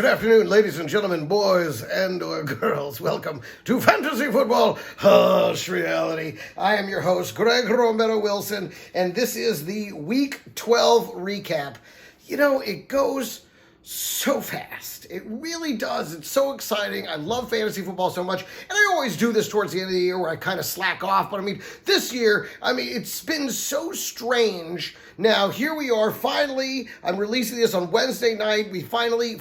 afternoon, ladies and gentlemen, boys and or girls. Welcome to Fantasy Football Harsh Reality. I am your host, Greg Romero Wilson, and this is the Week 12 recap. You know, it goes so fast. It really does. It's so exciting. I love fantasy football so much. And I always do this towards the end of the year where I kind of slack off. But this year, it's been so strange. Now, here we are. Finally, I'm releasing this on Wednesday night. We finally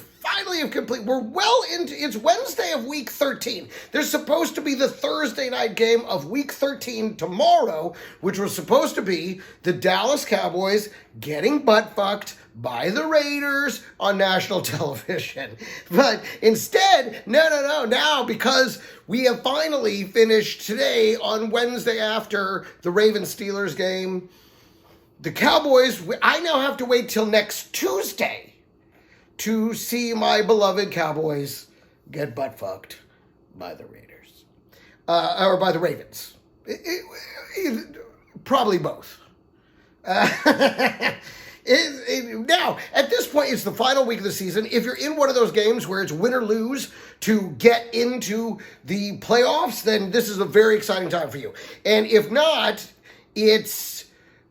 have complete. We're well into, it's Wednesday of week 13. There's supposed to be the Thursday night game of week 13 tomorrow, which was supposed to be the Dallas Cowboys getting butt fucked by the Raiders on national television. But instead, no. Now, because we have finally finished today on Wednesday after the Ravens-Steelers game, the Cowboys, I now have to wait till next Tuesday to see my beloved Cowboys get butt fucked by the Raiders. Or by the Ravens. Probably both. Now, at this point, it's the final week of the season. If you're in one of those games where it's win or lose to get into the playoffs, then this is a very exciting time for you. And if not, it's,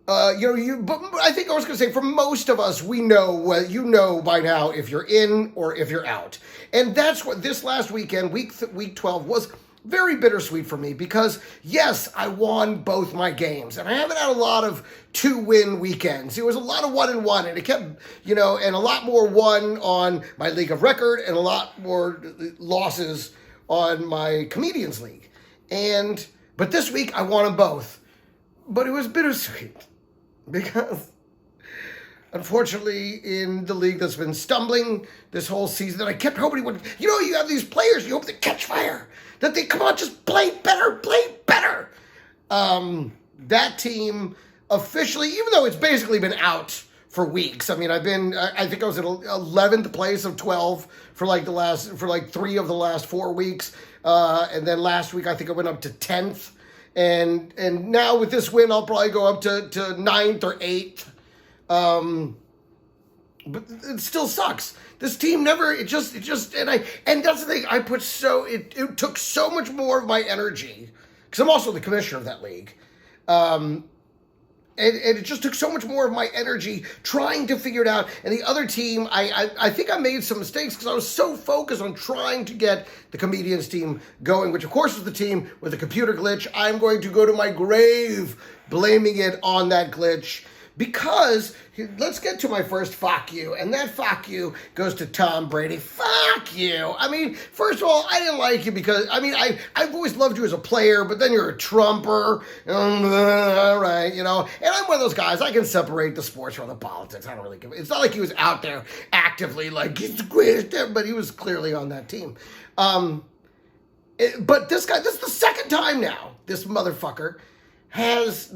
but I think I was going to say, for most of us, we know, you know by now if you're in or if you're out. And that's what this last weekend, week 12, was very bittersweet for me because, yes, I won both my games. And I haven't had a lot of 2-win weekends. It was a lot of 1-1, and it kept, and a lot more 1 on my league of record and a lot more losses on my comedians league. But this week, I won them both. But it was bittersweet because, unfortunately, in the league that's been stumbling this whole season, that I kept hoping would, you have these players, you hope they catch fire. That they, come on, just play better. That team officially, even though it's basically been out for weeks. I think I was in 11th place of 12 for 3 of the last 4 weeks. And then last week, I think I went up to 10th. And now with this win, I'll probably go up to 9th or 8th. But it still sucks. This team never, and that's the thing, it took so much more of my energy, because I'm also the commissioner of that league, and it just took so much more of my energy trying to figure it out. And the other team, I think I made some mistakes because I was so focused on trying to get the comedians team going, which of course was the team with the computer glitch. I'm going to go to my grave blaming it on that glitch. Because, let's get to my first Fah-Q, and that Fah-Q goes to Tom Brady. Fah-Q! First of all, I didn't like you because, I've always loved you as a player, but then you're a Trumper, all right, and I'm one of those guys, I can separate the sports from the politics. I don't really give it. It's not like he was out there actively like, he's the greatest, but he was clearly on that team. But this guy, this is the second time now, this motherfucker has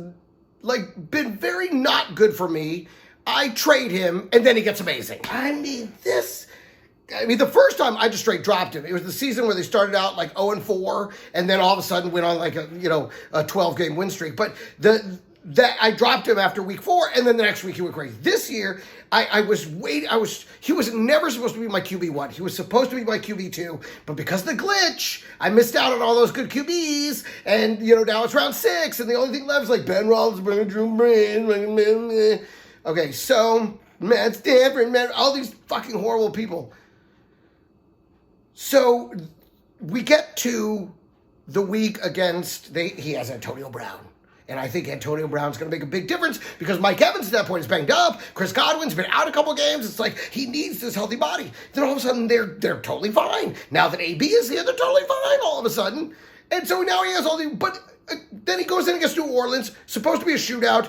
been very not good for me. I trade him, and then he gets amazing. The first time I just straight dropped him. It was the season where they started out 0-4, and then all of a sudden went on a 12-game win streak. But that I dropped him after week 4, and then the next week he went crazy. This year, he was never supposed to be my QB1. He was supposed to be my QB2, but because of the glitch, I missed out on all those good QBs, and, now it's round 6, and the only thing left is Ben Roethlisberger, Drew Brees, okay, so, Matt Stafford, all these fucking horrible people. So, we get to the week against, he has Antonio Brown. And I think Antonio Brown's going to make a big difference because Mike Evans at that point is banged up. Chris Godwin's been out a couple games. It's like he needs this healthy body. Then all of a sudden they're totally fine. Now that AB is here, they're totally fine all of a sudden. And so now he has all the... But then he goes in against New Orleans. Supposed to be a shootout.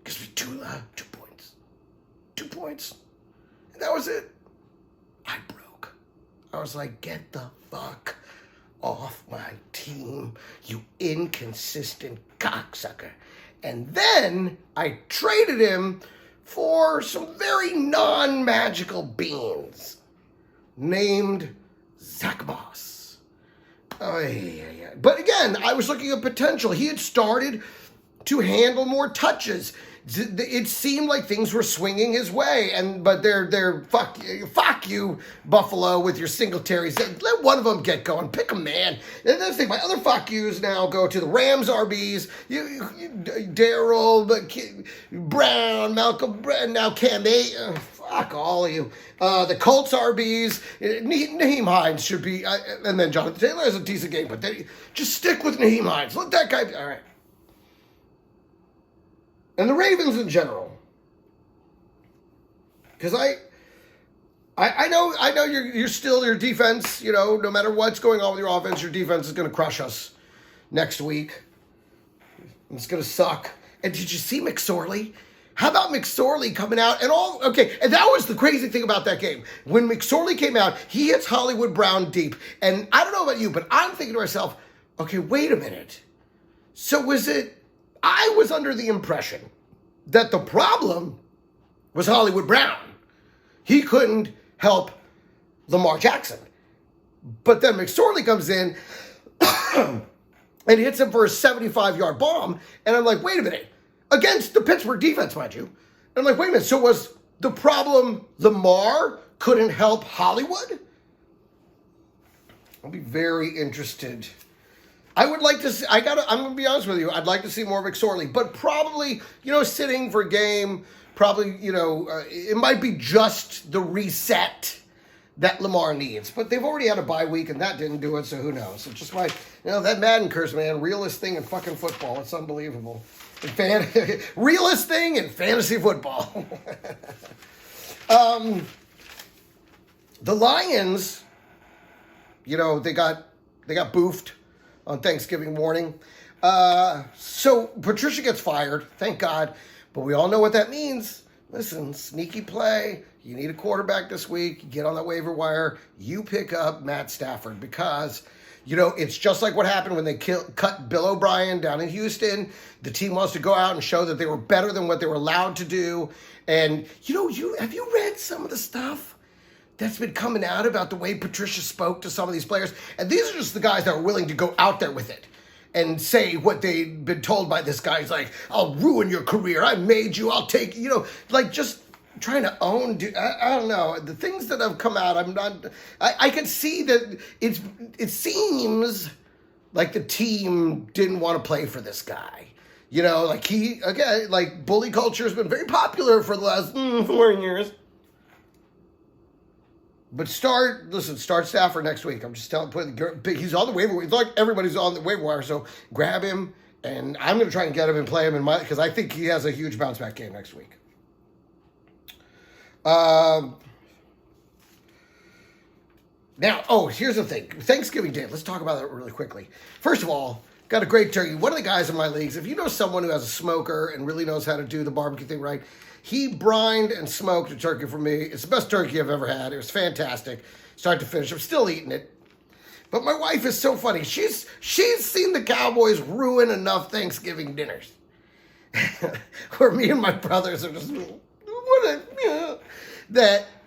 Gives me 2 points. 2 points. And that was it. I broke. I was like, get the fuck off my team, you inconsistent cocksucker. And then I traded him for some very non-magical beans named Zach Moss. But again, I was looking at potential. He had started to handle more touches. It seemed like things were swinging his way, but they're fuck you, Buffalo, with your Singletaries. Let one of them get going. Pick a man. And that's the thing. My other fuck yous now go to the Rams RBs. Darryl, Brown, Malcolm, now Cam A. Fuck all of you. The Colts RBs. Naheem Hines should be, and then Jonathan Taylor has a decent game, but just stick with Naheem Hines. Let that guy be. All right. And the Ravens in general, because I know you're still your defense. No matter what's going on with your offense, your defense is going to crush us next week. It's going to suck. And did you see McSorley? How about McSorley coming out and all? Okay, and that was the crazy thing about that game. When McSorley came out, he hits Hollywood Brown deep, and I don't know about you, but I'm thinking to myself, okay, wait a minute. So was it? I was under the impression that the problem was Hollywood Brown. He couldn't help Lamar Jackson. But then McSorley comes in and hits him for a 75-yard bomb. And I'm like, wait a minute. Against the Pittsburgh defense, mind you. And I'm like, wait a minute. So was the problem Lamar couldn't help Hollywood? I'll be very interested. I would like to see, I'm going to be honest with you, I'd like to see more McSorley, but probably, sitting for a game, probably, it might be just the reset that Lamar needs. But they've already had a bye week, and that didn't do it, so who knows? It's just like, that Madden curse, man, realest thing in fucking football. It's unbelievable. Realest thing in fantasy football. The Lions, they got boofed on Thanksgiving morning. So Patricia gets fired, thank God. But we all know what that means. Listen, sneaky play. You need a quarterback this week. You get on that waiver wire. You pick up Matt Stafford because, it's just like what happened when they cut Bill O'Brien down in Houston. The team wants to go out and show that they were better than what they were allowed to do. And, have you read some of the stuff that's been coming out about the way Patricia spoke to some of these players? And these are just the guys that are willing to go out there with it and say what they've been told by this guy. He's like, I'll ruin your career. I made you. I'll take, just trying to own. I don't know. The things that have come out, I can see that it seems like the team didn't want to play for this guy. Bully culture has been very popular for the last 4 years. But start Stafford next week. I'm just telling, he's on the waiver wire. It's like everybody's on the waiver wire, so grab him, and I'm going to try and get him and play him because I think he has a huge bounce back game next week. Here's the thing. Thanksgiving Day. Let's talk about that really quickly. First of all, got a great turkey. One of the guys in my leagues, if you know someone who has a smoker and really knows how to do the barbecue thing right, he brined and smoked a turkey for me. It's the best turkey I've ever had. It was fantastic, start to finish. I'm still eating it. But my wife is so funny. She's seen the Cowboys ruin enough Thanksgiving dinners where me and my brothers are just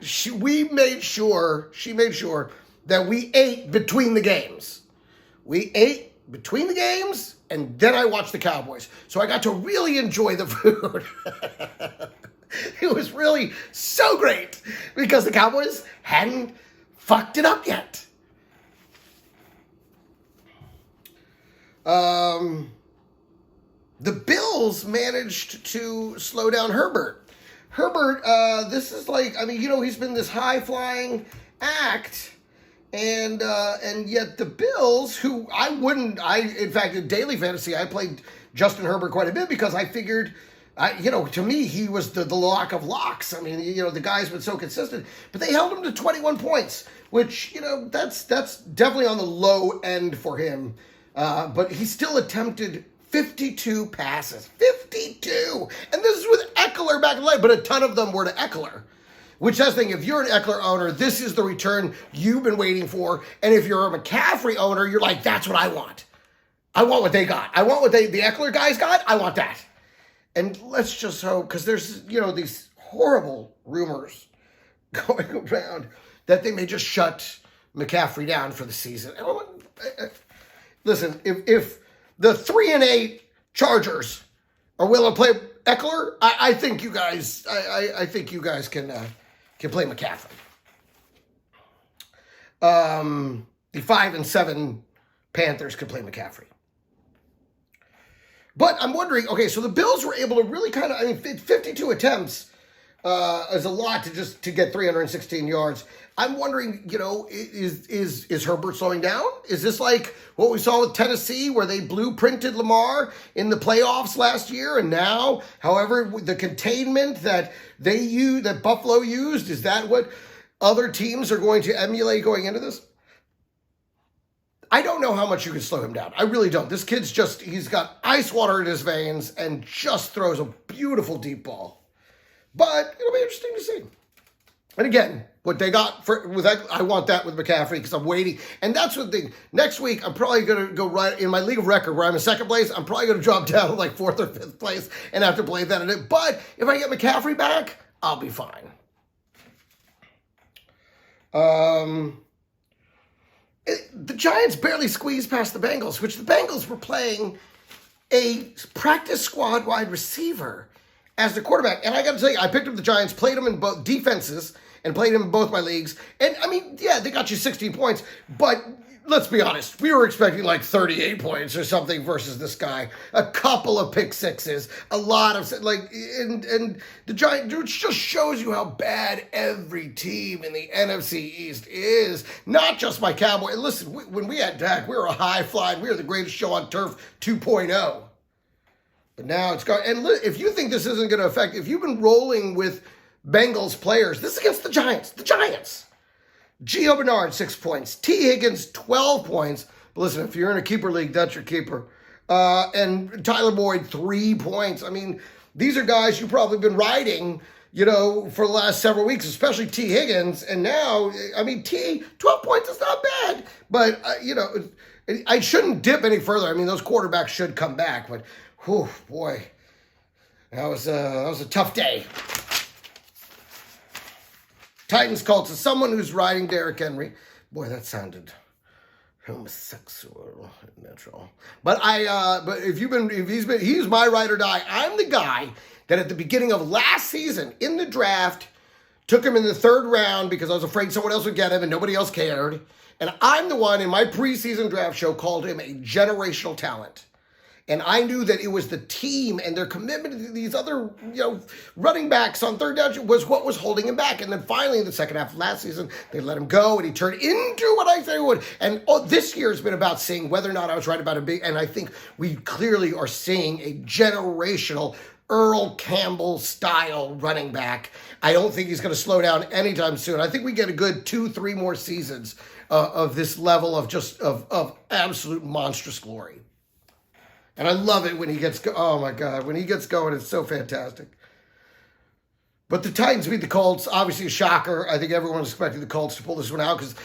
she made sure that we ate between the games. We ate between the games, and then I watched the Cowboys. So I got to really enjoy the food. It was really so great because the Cowboys hadn't fucked it up yet. The Bills managed to slow down Herbert. Herbert, this is like, he's been this high-flying act, and yet the Bills, who in fact, in daily fantasy, I played Justin Herbert quite a bit because I figured, to me, he was the lock of locks. The guy's been so consistent, but they held him to 21 points, which, that's definitely on the low end for him. But he still attempted 52 passes. 52! And this is with Eckler back in the line, but a ton of them were to Eckler. Which that's the thing, if you're an Eckler owner, this is the return you've been waiting for. And if you're a McCaffrey owner, you're like, that's what I want. I want what they got. I want what the Eckler guys got. I want that. And let's just hope, because there's, these horrible rumors going around that they may just shut McCaffrey down for the season. Listen, if the 3-8 Chargers are willing to play Eckler, I think you guys, I think you guys can play McCaffrey. The 5-7 Panthers could play McCaffrey. But I'm wondering, okay, so the Bills were able to really kind of, 52 attempts is a lot to get 316 yards. I'm wondering, is Herbert slowing down? Is this like what we saw with Tennessee, where they blueprinted Lamar in the playoffs last year, and now, however, the containment that that Buffalo used, is that what other teams are going to emulate going into this? I don't know how much you can slow him down. I really don't. This kid's he's got ice water in his veins and just throws a beautiful deep ball. But it'll be interesting to see. And again, what they got with that, I want that with McCaffrey because I'm waiting. And that's what the next week, I'm probably going to go right in my league of record where I'm in second place. I'm probably going to drop down to like fourth or fifth place and have to play that in it. But if I get McCaffrey back, I'll be fine. The Giants barely squeezed past the Bengals, which the Bengals were playing a practice squad wide receiver as the quarterback. And I got to tell you, I picked up the Giants, played them in both defenses, and played them in both my leagues. And, they got you 16 points. But let's be honest, we were expecting like 38 points or something versus this guy. A couple of pick sixes, a lot of, and the Giants, which just shows you how bad every team in the NFC East is. Not just my Cowboys. Listen, when we had Dak, we were a high flying, we were the greatest show on turf 2.0. But now it's gone. And if you think this isn't going to affect, if you've been rolling with Bengals players, this is against the Giants. The Giants. Gio Bernard, 6 points. T. Higgins, 12 points. But listen, if you're in a keeper league, that's your keeper. And Tyler Boyd, 3 points. These are guys you've probably been riding, for the last several weeks, especially T. Higgins. And now, 12 points is not bad. But, I shouldn't dip any further. Those quarterbacks should come back. But, whew, boy, that was a tough day. Titans Colts, as someone who's riding Derrick Henry. Boy, that sounded homosexual, natural. But he's my ride or die. I'm the guy that at the beginning of last season in the draft took him in the third round because I was afraid someone else would get him and nobody else cared. And I'm the one in my preseason draft show called him a generational talent. And I knew that it was the team and their commitment to these other, running backs on third down was what was holding him back. And then finally, in the second half of last season, they let him go, and he turned into what I said he would. And this year has been about seeing whether or not I was right about him. And I think we clearly are seeing a generational Earl Campbell-style running back. I don't think he's going to slow down anytime soon. I think we get a good 2-3 more seasons of this level of absolute monstrous glory. And I love it when he gets, oh my God, when he gets going, it's so fantastic. But the Titans beat the Colts, obviously a shocker. I think everyone's expecting the Colts to pull this one out because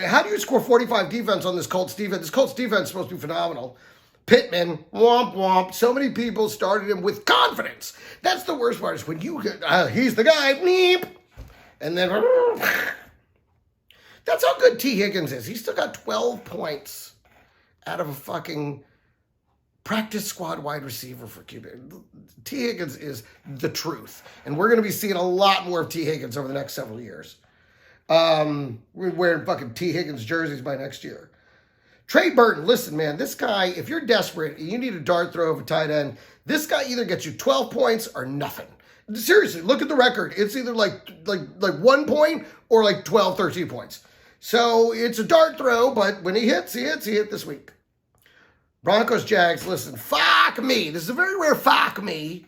how do you score 45 defense on this Colts defense? This Colts defense is supposed to be phenomenal. Pittman, womp womp. So many people started him with confidence. That's the worst part is when you get, he's the guy, neep. And then, that's how good T. Higgins is. He's still got 12 points out of a fucking practice squad wide receiver for QB. T. Higgins is the truth. And we're going to be seeing a lot more of T. Higgins over the next several years. We're wearing fucking T. Higgins jerseys by next year. Trey Burton, listen, man, this guy, if you're desperate and you need a dart throw of a tight end, this guy either gets you 12 points or nothing. Seriously, look at the record. It's either like 1 point or like 12, 13 points. So it's a dart throw, but when he hits, he hit this week. Broncos, Jags, listen, fuck me. This is a very rare fuck me.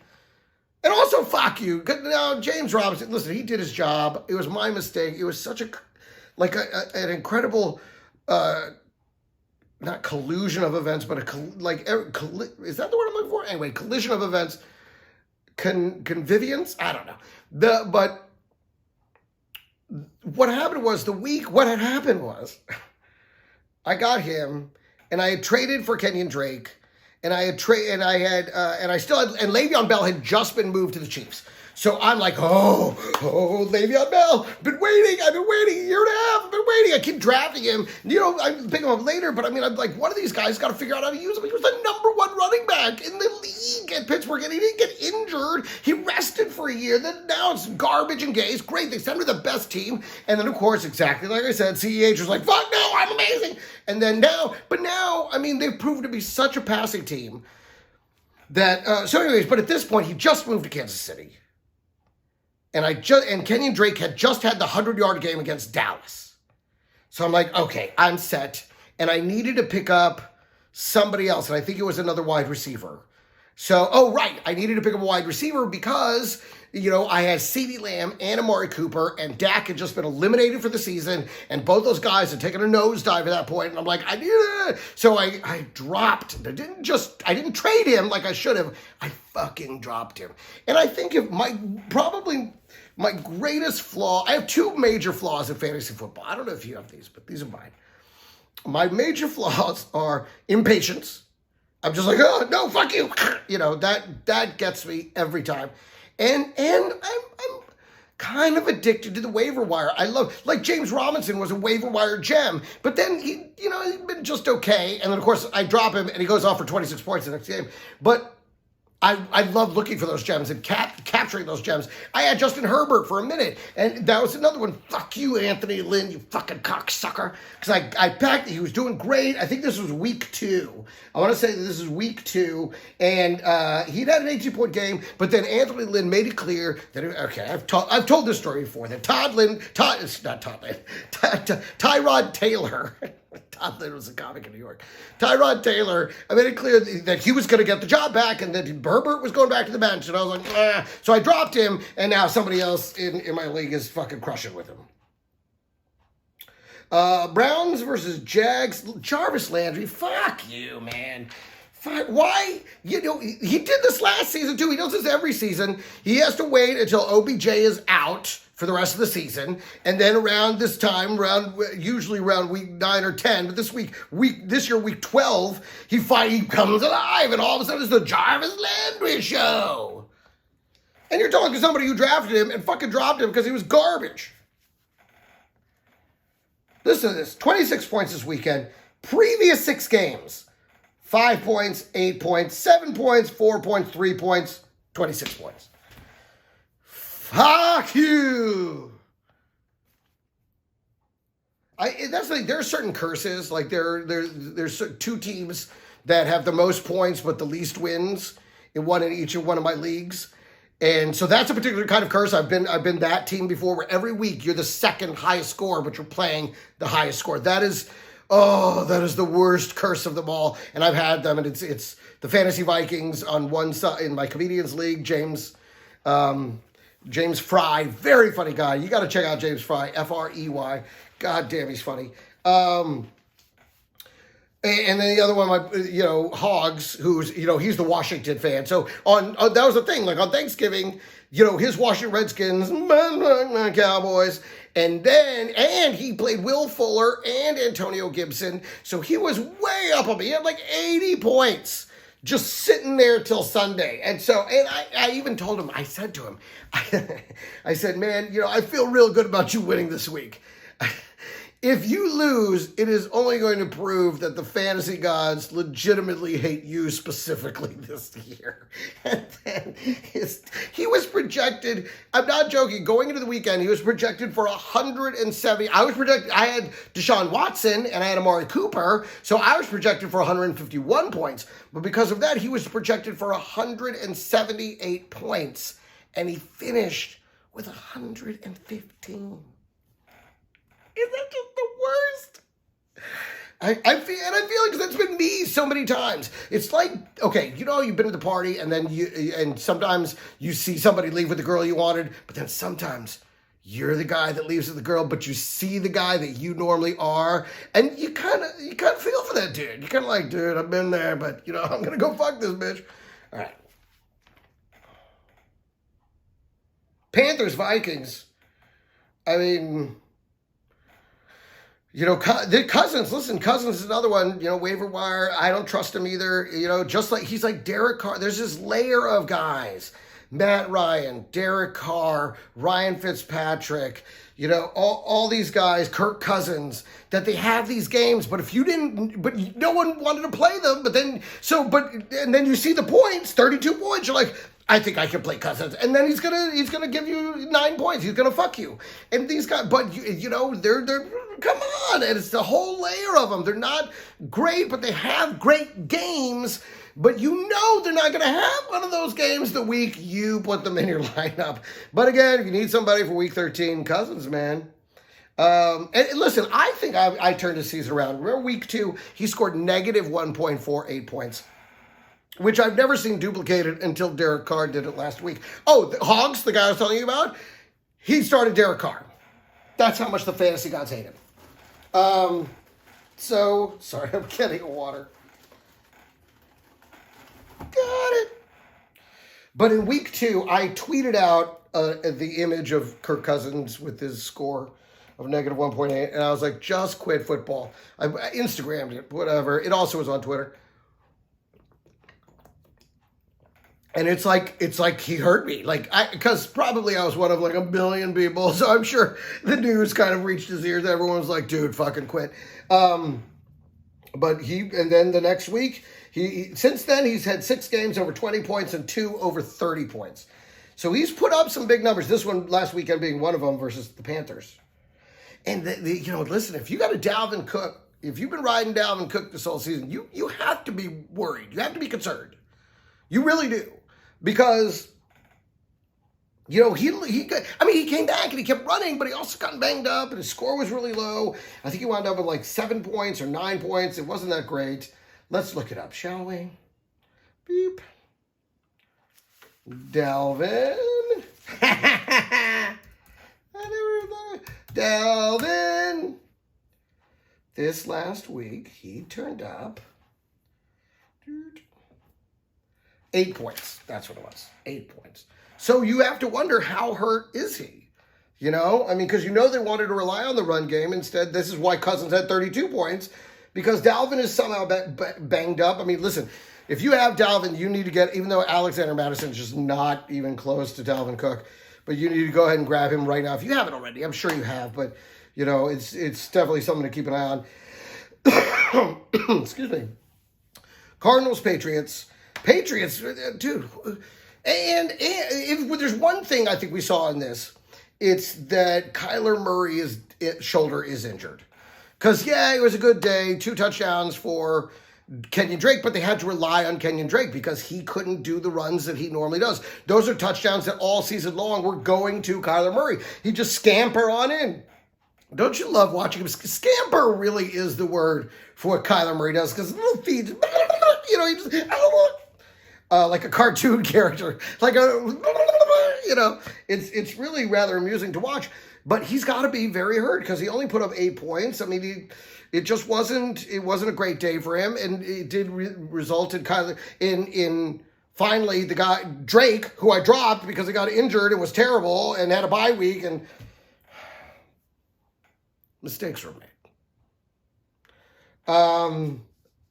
And also Fah-Q. Now, James Robinson, listen, he did his job. It was my mistake. It was such an incredible, not collusion of events, but is that the word I'm looking for? Anyway, collision of events. Convivience? I don't know. But what happened was I got him. And I had traded for Kenyon Drake, and Le'Veon Bell had just been moved to the Chiefs. So I'm like, oh, Le'Veon Bell, I've been waiting a year and a half, I've been waiting. I keep drafting him. I pick him up later, but I'm like, one of these guys got to figure out how to use him. He was the number 1 running back in the league week at Pittsburgh, and he didn't get injured. He rested for a year. Then now it's garbage and Gase. Great, they sent him to the best team. And then, of course, exactly like I said, CEH was like, fuck no, I'm amazing. And then now, I mean, they've proven to be such a passing team that, so anyways, but at this point, he just moved to Kansas City. And Kenyon Drake had just had the 100-yard game against Dallas. So I'm like, okay, I'm set. And I needed to pick up somebody else. And I think it was another wide receiver. So, I needed to pick up a wide receiver because, I had CeeDee Lamb and Amari Cooper, and Dak had just been eliminated for the season, and both those guys had taken a nosedive at that point, and I'm like, I need it. So I dropped. I didn't trade him like I should have. I fucking dropped him. And I think my greatest flaw, I have two major flaws in fantasy football. I don't know if you have these, but these are mine. My major flaws are impatience. I'm just like, oh, no, fuck you. That gets me every time. And I'm kind of addicted to the waiver wire. I love, like James Robinson was a waiver wire gem, but then he'd been just okay. And then, of course, I drop him and he goes off for 26 points the next game. But I love looking for those gems and capturing those gems. I had Justin Herbert for a minute, and that was another one. Fuck you, Anthony Lynn, you fucking cocksucker. Because I packed, he was doing great. I think this was week 2. I want to say that this is week 2, and he'd had an 18-point game, but then Anthony Lynn made it clear that, I've told this story before, that Tyrod Taylor, Todd Lynn was a comic in New York. Tyrod Taylor, I made it clear that he was going to get the job back and that Herbert was going back to the bench. And I was like, So I dropped him, and now somebody else in my league is fucking crushing with him. Browns versus Jags. Jarvis Landry, fuck you, man. Why? He did this last season too. He does this every season. He has to wait until OBJ is out for the rest of the season, and then around this time, usually around week 9 or 10, but this year, week 12, he comes alive, and all of a sudden it's the Jarvis Landry show. And you're talking to somebody who drafted him and fucking dropped him because he was garbage. Listen to this, 26 points this weekend, previous 6 games, 5 points, 8 points, 7 points, 4 points, 3 points, 26 points. Fah-Q. That's like, there are certain curses. Like there's 2 teams that have the most points but the least wins in each of one of my leagues. And so that's a particular kind of curse. I've been that team before, where every week you're the second highest score, but you're playing the highest score. That is the worst curse of them all. And I've had them, and it's the Fantasy Vikings on one side in my Comedians League. James Fry, very funny guy. You got to check out James Fry, Frey. God damn, he's funny. And then the other one, Hogs, who's, he's the Washington fan. So that was the thing, like on Thanksgiving, his Washington Redskins, Cowboys, and he played Will Fuller and Antonio Gibson. So he was way up on me. He had like 80 points. Just sitting there till Sunday. And I even told him, I said to him, I said, man, I feel real good about you winning this week. If you lose, it is only going to prove that the fantasy gods legitimately hate you specifically this year. And then he was projected, I'm not joking, going into the weekend, he was projected for 170. I had Deshaun Watson and I had Amari Cooper, so I was projected for 151 points. But because of that, he was projected for 178 points. And he finished with 115. Is that just the worst? I feel like that's been me so many times. It's like, okay, you've been to the party, and then and sometimes you see somebody leave with the girl you wanted, but then sometimes you're the guy that leaves with the girl, but you see the guy that you normally are, and you kind of feel for that dude. You're kind of like, dude, I've been there, but I'm gonna go fuck this bitch. All right. Panthers Vikings. I mean, Cousins is another one, waiver wire. I don't trust him either. Just like he's like Derek Carr. There's this layer of guys Matt Ryan, Derek Carr, Ryan Fitzpatrick, all these guys, Kirk Cousins, that they have these games, but no one wanted to play them, and then you see the points, 32 points, you're like, I think I can play Cousins, and then he's gonna give you 9 points. He's gonna fuck you. And these guys, but they're come on, and it's the whole layer of them. They're not great, but they have great games. But they're not gonna have one of those games the week you put them in your lineup. But again, if you need somebody for week 13, Cousins, man. And listen, I think I turned his season around. Remember week 2, he scored negative 1.48 points. Which I've never seen duplicated until Derek Carr did it last week. Oh, Hogs, the guy I was telling you about, he started Derek Carr. That's how much the fantasy gods hate him. Sorry, I'm getting water. Got it. But in week 2, I tweeted out the image of Kirk Cousins with his score of negative 1.8, and I was like, just quit football. I Instagrammed it, whatever. It also was on Twitter. And it's like he hurt me, because probably I was one of like a billion people, so I'm sure the news kind of reached his ears. Everyone was like, "Dude, fucking quit." And then the next week, since then he's had 6 games over 20 points and 2 over 30 points, so he's put up some big numbers. This one last weekend being one of them versus the Panthers. And listen, if you got a Dalvin Cook, if you've been riding Dalvin Cook this whole season, you have to be worried. You have to be concerned. You really do. Because, he came back and he kept running, but he also got banged up and his score was really low. I think he wound up with like 7 points or 9 points. It wasn't that great. Let's look it up, shall we? Beep. Dalvin. Dalvin. This last week, he turned up 8 points. That's what it was. 8 points. So you have to wonder, how hurt is he? Because they wanted to rely on the run game. Instead, this is why Cousins had 32 points, because Dalvin is somehow banged up. Listen, if you have Dalvin, you need to get, even though Alexander Madison is just not even close to Dalvin Cook, but you need to go ahead and grab him right now. If you haven't already, I'm sure you have, but, it's definitely something to keep an eye on. Excuse me. Cardinals, Patriots, dude. And if there's one thing I think we saw in this, it's that Kyler Murray's shoulder is injured. Because, it was a good day, 2 touchdowns for Kenyon Drake, but they had to rely on Kenyon Drake because he couldn't do the runs that he normally does. Those are touchdowns that all season long were going to Kyler Murray. He just scamper on in. Don't you love watching him? Scamper really is the word for what Kyler Murray does, because little feet, he just, like a cartoon character, it's really rather amusing to watch. But he's got to be very hurt because he only put up 8 points. It wasn't a great day for him, and it did result in Kyler in finally the guy Drake, who I dropped because he got injured and was terrible and had a bye week, and mistakes were made.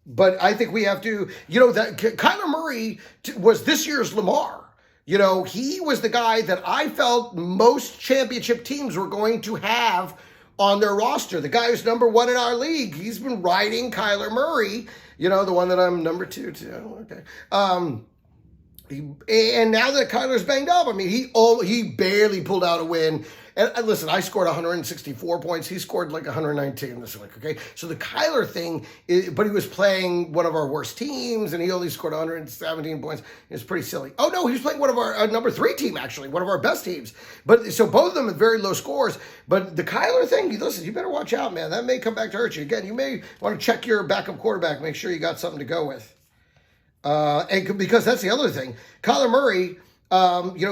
But I think we have to, that Kyler Murray was this year's Lamar. He was the guy that I felt most championship teams were going to have on their roster. The guy who's number 1 in our league. He's been riding Kyler Murray, the one that I'm number 2 to. Okay. And now that Kyler's banged up, he barely pulled out a win. And listen, I scored 164 points. He scored like 119 this week, okay? So the Kyler thing, but he was playing one of our worst teams, and he only scored 117 points. It's pretty silly. Oh, no, he was playing one of our number 3 team, actually, one of our best teams. But so both of them have very low scores. But the Kyler thing, listen, you better watch out, man. That may come back to hurt you. Again, you may want to check your backup quarterback, make sure you got something to go with. And because that's the other thing. Kyler Murray,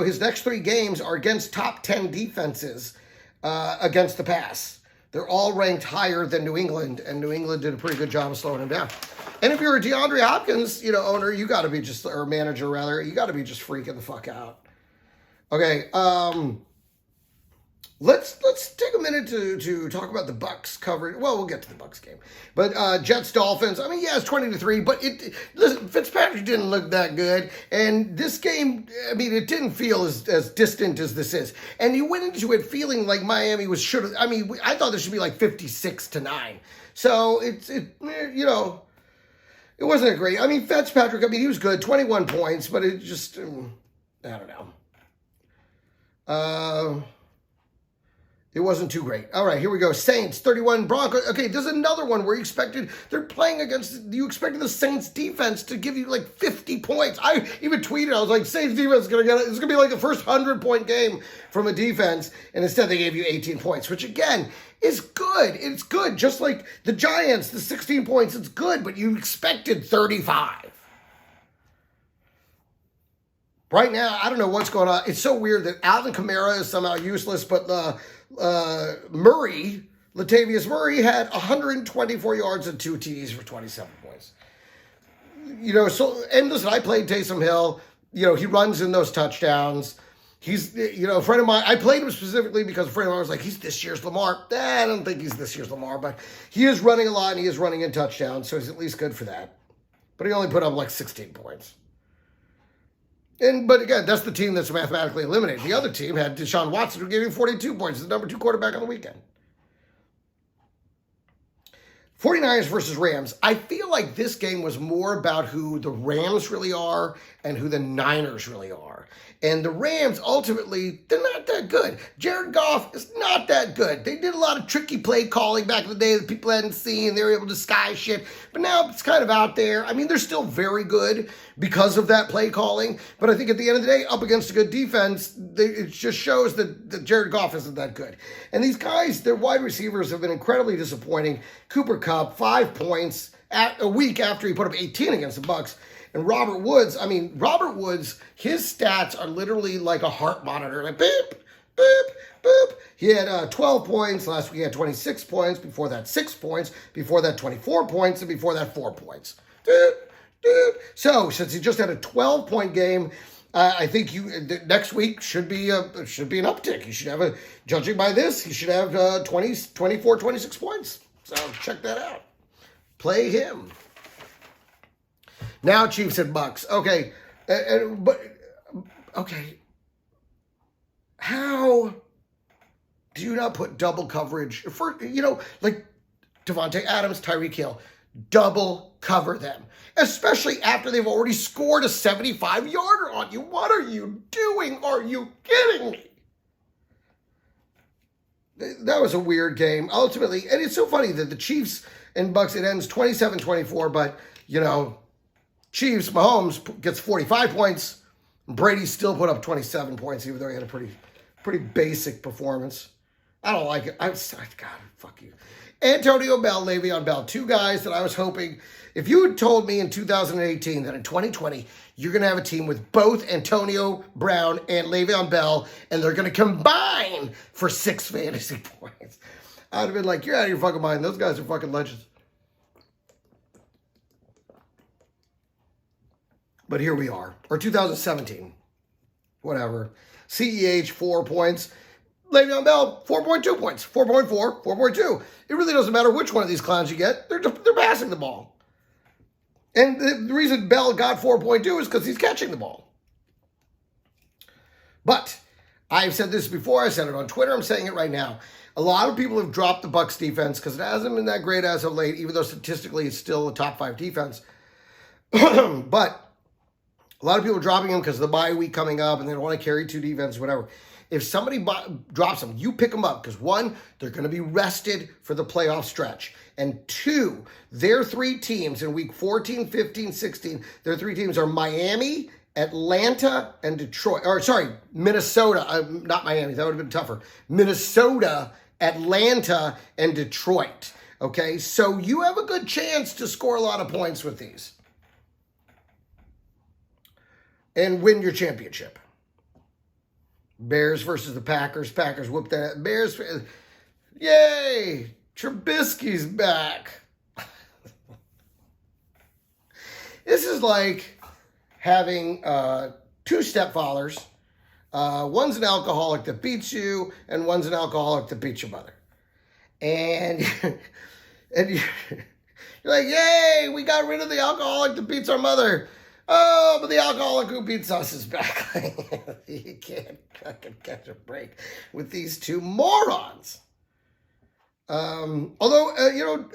his next 3 games are against top 10 defenses against the pass. They're all ranked higher than New England, and New England did a pretty good job of slowing him down. And if you're a DeAndre Hopkins, owner, you got to be or manager rather, you got to be just freaking the fuck out. Okay, Let's take a minute to talk about the Bucs coverage. Well, we'll get to the Bucs game, but Jets Dolphins. I mean, yeah, it's 20-3, but listen, Fitzpatrick didn't look that good, and this game, I mean, it didn't feel as distant as this is. And you went into it feeling like Miami was should. I mean, I thought this should be like 56-9. So it wasn't a great. I mean, Fitzpatrick. I mean, he was good, 21 points, but it just I don't know. It wasn't too great. All right, here we go. Saints, 31, Broncos. Okay, there's another one where you expected the Saints defense to give you like 50 points. I even tweeted, I was like, Saints defense is going to get it. It's going to be like the first 100-point game from a defense. And instead they gave you 18 points, which again is good. It's good. Just like the Giants, the 16 points, it's good, but you expected 35. Right now, I don't know what's going on. It's so weird that Alvin Kamara is somehow useless, but Latavius Murray had 124 yards and 2 TDs for 27 points. And listen, I played Taysom Hill. He runs in those touchdowns. He's, a friend of mine, I played him specifically because a friend of mine was like, he's this year's Lamar. I don't think he's this year's Lamar, but he is running a lot and he is running in touchdowns, so he's at least good for that. But he only put up like 16 points. But again, that's the team that's mathematically eliminated. The other team had Deshaun Watson, who gave him 42 points, the number 2 quarterback on the weekend. 49ers versus Rams. I feel like this game was more about who the Rams really are and who the Niners really are. And the Rams, ultimately, they're not that good. Jared Goff is not that good. They did a lot of tricky play calling back in the day that people hadn't seen. They were able to disguise shit. But now it's kind of out there. I mean, they're still very good because of that play calling. But I think at the end of the day, up against a good defense, it just shows that Jared Goff isn't that good. And these guys, their wide receivers have been incredibly disappointing. Cooper Kupp, 5 points a week after he put up 18 against the Bucs. And Robert Woods, his stats are literally like a heart monitor. Like, beep, beep, beep. He had 12 points. Last week he had 26 points. Before that, 6 points. Before that, 24 points. And before that, 4 points. So, since he just had a 12-point game, I think next week should be an uptick. He should have judging by this, he should have 24, 26 points. So, check that out. Play him. Now Chiefs and Bucs. Okay, okay. How do you not put double coverage for like Devontae Adams, Tyreek Hill? Double cover them, especially after they've already scored a 75-yarder on you. What are you doing? Are you kidding me? That was a weird game. Ultimately, and it's so funny that the Chiefs and Bucs, it ends 27-24, but Chiefs, Mahomes gets 45 points. Brady still put up 27 points, even though he had a pretty basic performance. I don't like it. God, fuck you. Antonio Bell, Le'Veon Bell, 2 guys that I was hoping. If you had told me in 2018 that in 2020 you're going to have a team with both Antonio Brown and Le'Veon Bell, and they're going to combine for 6 fantasy points, I'd have been like, you're out of your fucking mind. Those guys are fucking legends. But here we are. Or 2017. Whatever. CEH, 4 points. Le'Veon Bell, 4.2 points. 4.4, 4.2. It really doesn't matter which one of these clowns you get. They're passing the ball. And the reason Bell got 4.2 is because he's catching the ball. But I've said this before. I said it on Twitter. I'm saying it right now. A lot of people have dropped the Bucs defense because it hasn't been that great as of late, even though statistically it's still a top 5 defense. But a lot of people are dropping them because of the bye week coming up and they don't want to carry 2 defense, whatever. If somebody drops them, you pick them up because 1, they're going to be rested for the playoff stretch. And 2, their 3 teams in week 14, 15, 16, their 3 teams are Miami, Atlanta, and Detroit. Or sorry, Minnesota. Not Miami. That would have been tougher. Minnesota, Atlanta, and Detroit. Okay, so you have a good chance to score a lot of points with these and win your championship. Bears versus the Packers. Packers whoop that. Bears, yay! Trubisky's back. This is like having 2 stepfathers, One's an alcoholic that beats you, and one's an alcoholic that beats your mother. And, and you're like, yay, we got rid of the alcoholic that beats our mother. Oh, but the alcoholic who beats us is back. You can't fucking catch a break with these two morons. Although,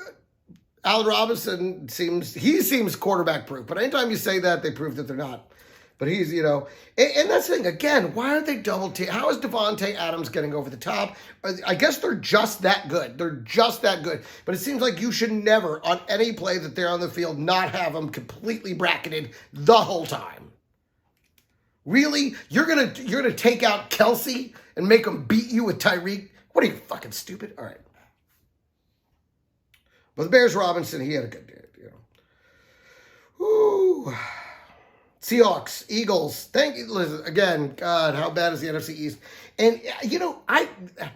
Allen Robinson seems quarterback proof, but anytime you say that, they prove that they're not. But he's, and that's the thing, again, why aren't they double team? How is Devontae Adams getting over the top? I guess they're just that good. They're just that good. But it seems like you should never, on any play that they're on the field, not have them completely bracketed the whole time. Really? You're gonna take out Kelsey and make him beat you with Tyreek? What are you, fucking stupid? All right. But the Bears Robinson, he had a good day, Woo. Seahawks, Eagles. Thank you. Listen, again, God, how bad is the NFC East? And,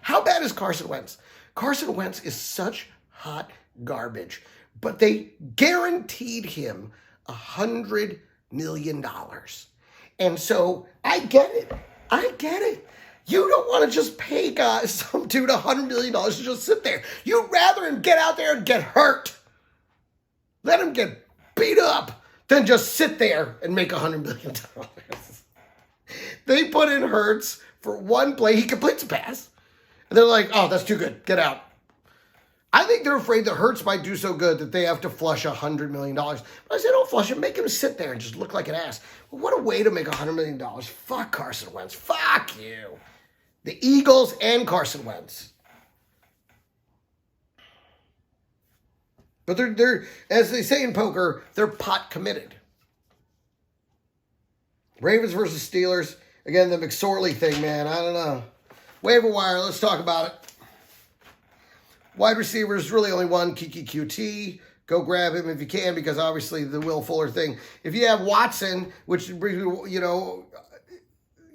how bad is Carson Wentz? Carson Wentz is such hot garbage. But they guaranteed him $100 million. And so, I get it. You don't want to just pay some dude $100 million to just sit there. You'd rather him get out there and get hurt. Let him get beat up. Then just sit there and make $100 million. They put in Hurts for one play. He completes a pass. And they're like, oh, that's too good. Get out. I think they're afraid that Hurts might do so good that they have to flush $100 million. But I say, don't flush him. Make him sit there and just look like an ass. Well, what a way to make $100 million. Fuck Carson Wentz. Fuck you. The Eagles and Carson Wentz. But they're, as they say in poker, they're pot committed. Ravens versus Steelers. Again, the McSorley thing, man. I don't know. Waiver wire, let's talk about it. Wide receivers, really only one, Kiki QT. Go grab him if you can, because obviously the Will Fuller thing. If you have Watson, which,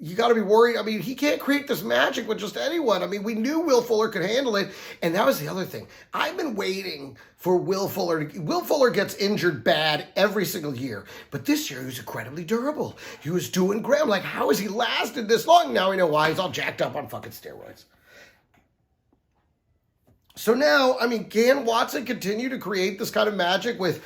you got to be worried. I mean, he can't create this magic with just anyone. I mean, we knew Will Fuller could handle it, and that was the other thing. I've been waiting for Will Fuller. Will Fuller gets injured bad every single year, but this year he was incredibly durable. He was doing great. I'm like, how has he lasted this long? Now we know why. He's all jacked up on fucking steroids. So now, I mean, can Watson continue to create this kind of magic with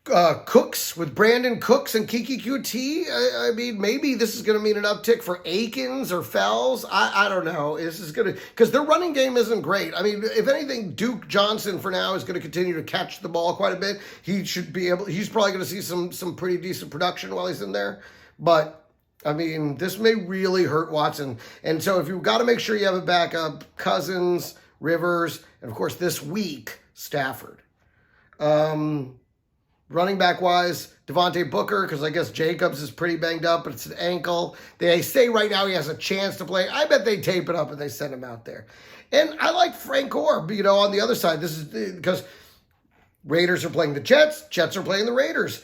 Cooks, with Brandon Cooks and Kiki QT? I mean, maybe this is going to mean an uptick for Akins or Fells. I don't know. This is going to, because their running game isn't great. I mean, if anything, Duke Johnson for now is going to continue to catch the ball quite a bit. He's probably going to see some pretty decent production while he's in there. But, I mean, this may really hurt Watson. And so if you've got to make sure you have a backup, Cousins, Rivers, and of course this week, Stafford. Running back wise, Devontae Booker, because I guess Jacobs is pretty banged up, but it's an ankle. They say right now he has a chance to play. I bet they tape it up and they send him out there. And I like Frank Gore, on the other side. This is because Raiders are playing the Jets. Jets are playing the Raiders.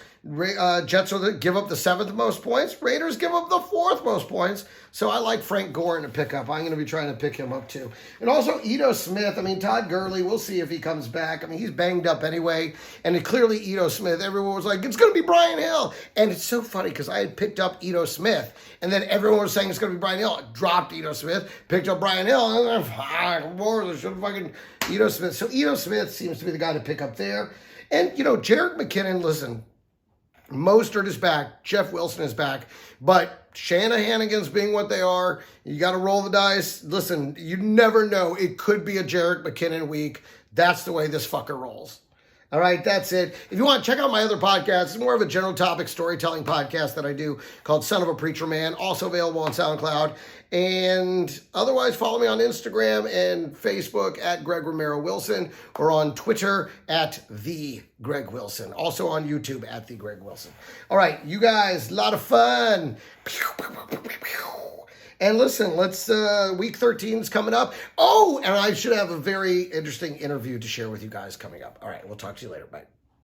Jets give up the 7th most points. Raiders give up the 4th most points. So I like Frank Gore in a pickup. I'm going to be trying to pick him up too. And also Ito Smith. I mean, Todd Gurley, we'll see if he comes back. I mean, he's banged up anyway. And clearly Ito Smith, everyone was like, it's going to be Brian Hill. And it's so funny because I had picked up Ito Smith. And then everyone was saying it's going to be Brian Hill. I dropped Ito Smith, picked up Brian Hill. And then I should have fucking Ito Smith. So Ito Smith seems to be the guy to pick up there. And, Jerick McKinnon, listen, Mostert is back. Jeff Wilson is back. But Shanahanigans being what they are, you got to roll the dice. Listen, you never know. It could be a Jerick McKinnon week. That's the way this fucker rolls. All right, that's it. If you want, check out my other podcast. It's more of a general topic storytelling podcast that I do called Son of a Preacher Man, also available on SoundCloud. And otherwise, follow me on Instagram and Facebook at Greg Romero Wilson, or on Twitter at The Greg Wilson. Also on YouTube at The Greg Wilson. All right, you guys, a lot of fun. And listen, week 13 is coming up. Oh, and I should have a very interesting interview to share with you guys coming up. All right, we'll talk to you later. Bye.